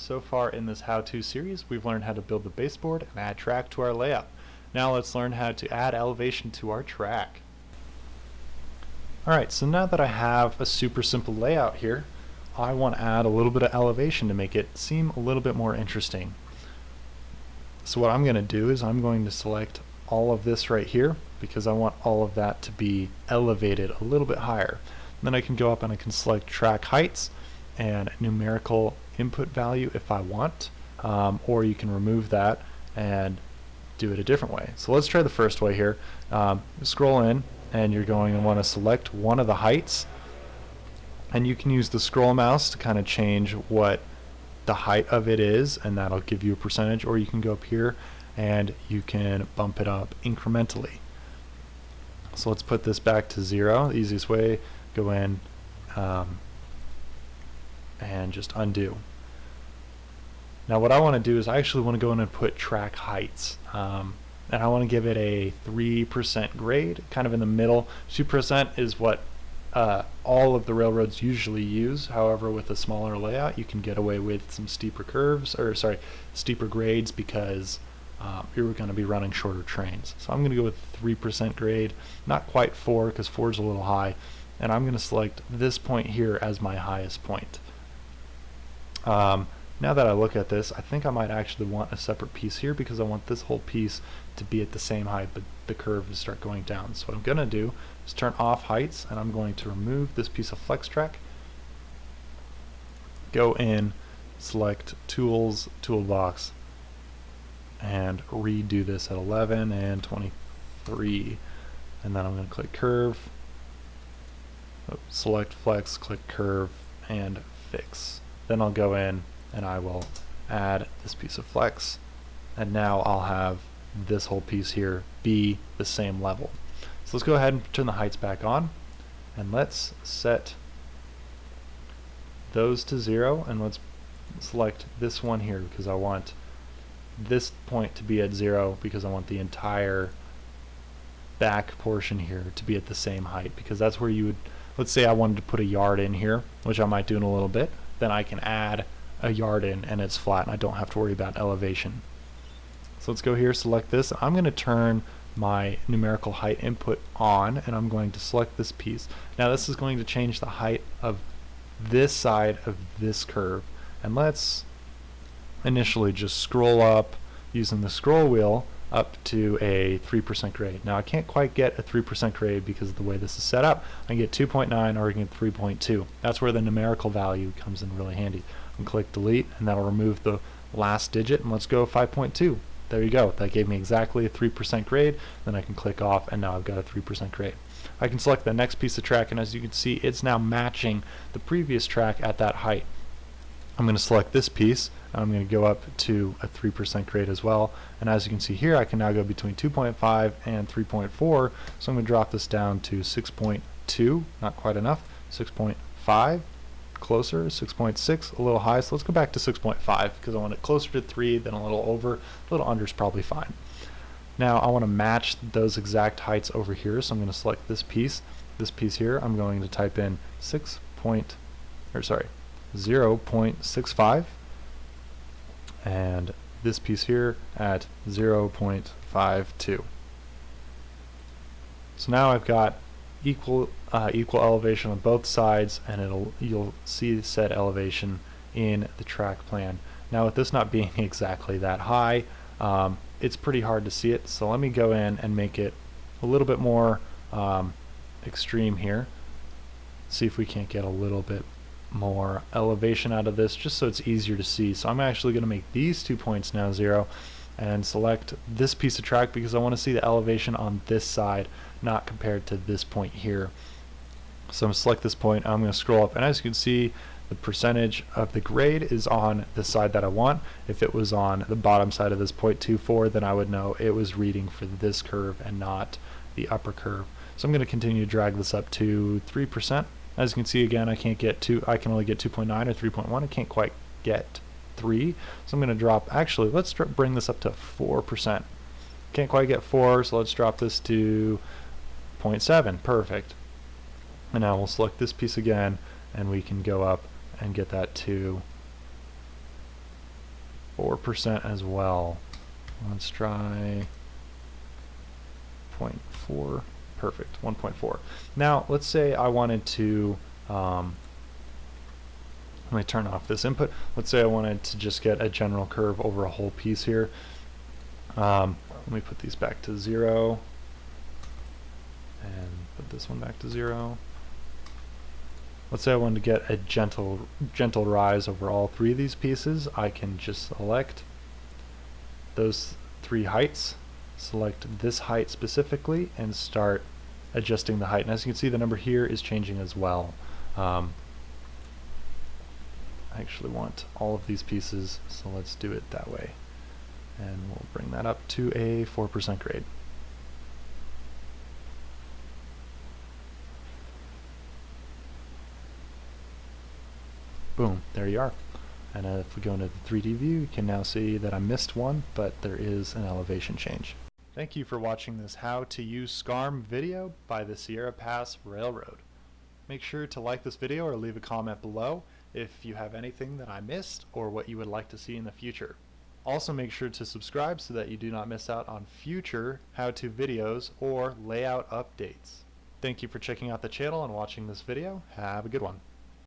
So far in this how-to series, we've learned how to build the baseboard and add track to our layout. Now let's learn how to add elevation to our track. Alright, so now that I have a super simple layout here, I want to add a little bit of elevation to make it seem a little bit more interesting. So what I'm going to do is I'm going to select all of this right here because I want all of that to be elevated a little bit higher. Then I can go up and I can select track heights and numerical input value if I want, or you can remove that and do it a different way. So let's try the first way here. Scroll in and you're going to want to select one of the heights, and you can use the scroll mouse to kind of change what the height of it is, and that'll give you a percentage, or you can go up here and you can bump it up incrementally. So let's put this back to 0. The easiest way, go in and just undo. Now what I want to do is I actually want to go in and put track heights, and I want to give it a 3% grade, kind of in the middle. 2% is what all of the railroads usually use. However, with a smaller layout you can get away with some steeper curves, or sorry, steeper grades, because you're going to be running shorter trains. So I'm going to go with 3% grade, not quite 4 because 4 is a little high, and I'm going to select this point here as my highest point. Now that I look at this, I think I might actually want a separate piece here because I want this whole piece to be at the same height, but the curve to start going down. So what I'm going to do is turn off heights, and I'm going to remove this piece of flex track, go in, select tools, toolbox, and redo this at 11 and 23, and then I'm going to click curve, select flex, click curve, and fix. Then I'll go in and I will add this piece of flex, and now I'll have this whole piece here be the same level. So let's go ahead and turn the heights back on, and let's set those to 0, and let's select this one here because I want this point to be at 0 because I want the entire back portion here to be at the same height, because that's where you would, let's say I wanted to put a yard in here, which I might do in a little bit, then I can add a yard in and it's flat and I don't have to worry about elevation. So let's go here, select this. I'm going to turn my numerical height input on, and I'm going to select this piece. Now this is going to change the height of this side of this curve, and let's initially just scroll up using the scroll wheel up to a 3% grade. Now I can't quite get a 3% grade because of the way this is set up. I can get 2.9 or I can get 3.2. That's where the numerical value comes in really handy. And click delete, and that'll remove the last digit, and let's go 5.2. There you go. That gave me exactly a 3% grade. Then I can click off, and now I've got a 3% grade. I can select the next piece of track, and as you can see, it's now matching the previous track at that height. I'm going to select this piece, and I'm going to go up to a 3% grade as well, and as you can see here, I can now go between 2.5 and 3.4, so I'm going to drop this down to 6.2, not quite enough, 6.5, closer, 6.6, a little high, so let's go back to 6.5 because I want it closer to 3 than a little over. A little under is probably fine. Now I want to match those exact heights over here, so I'm going to select this piece here. I'm going to type in 0.65, and this piece here at 0.52. So now I've got equal elevation on both sides, and you'll see said elevation in the track plan. Now with this not being exactly that high, it's pretty hard to see it, so let me go in and make it a little bit more extreme here. See if we can't get a little bit more elevation out of this, just so it's easier to see. So I'm actually going to make these 2 points now 0, and select this piece of track because I want to see the elevation on this side, not compared to this point here. So I'm going to select this point, I'm going to scroll up, and as you can see, the percentage of the grade is on the side that I want. If it was on the bottom side of this 0.24, then I would know it was reading for this curve and not the upper curve. So I'm going to continue to drag this up to 3%. As you can see, again, I can't get I can only get 2.9 or 3.1. I can't quite get 3, so I'm going to drop, actually let's bring this up to 4%. Can't quite get 4, so let's drop this to 0.7. Perfect. And now we'll select this piece again, and we can go up and get that to 4% as well. Let's try 0.4. Perfect, 1.4. Now let's say I wanted to let me turn off this input. Let's say I wanted to just get a general curve over a whole piece here. Let me put these back to 0 and put this one back to 0. Let's say I wanted to get a gentle rise over all 3 of these pieces. I can just select those 3 heights, select this height specifically, and start adjusting the height. And as you can see, the number here is changing as well. I actually want all of these pieces, so let's do it that way. And we'll bring that up to a 4% grade. Boom, there you are. And if we go into the 3D view, you can now see that I missed one, but there is an elevation change. Thank you for watching this How to Use Scarm video by the Sierra Pass Railroad. Make sure to like this video or leave a comment below if you have anything that I missed or what you would like to see in the future. Also make sure to subscribe so that you do not miss out on future how-to videos or layout updates. Thank you for checking out the channel and watching this video. Have a good one.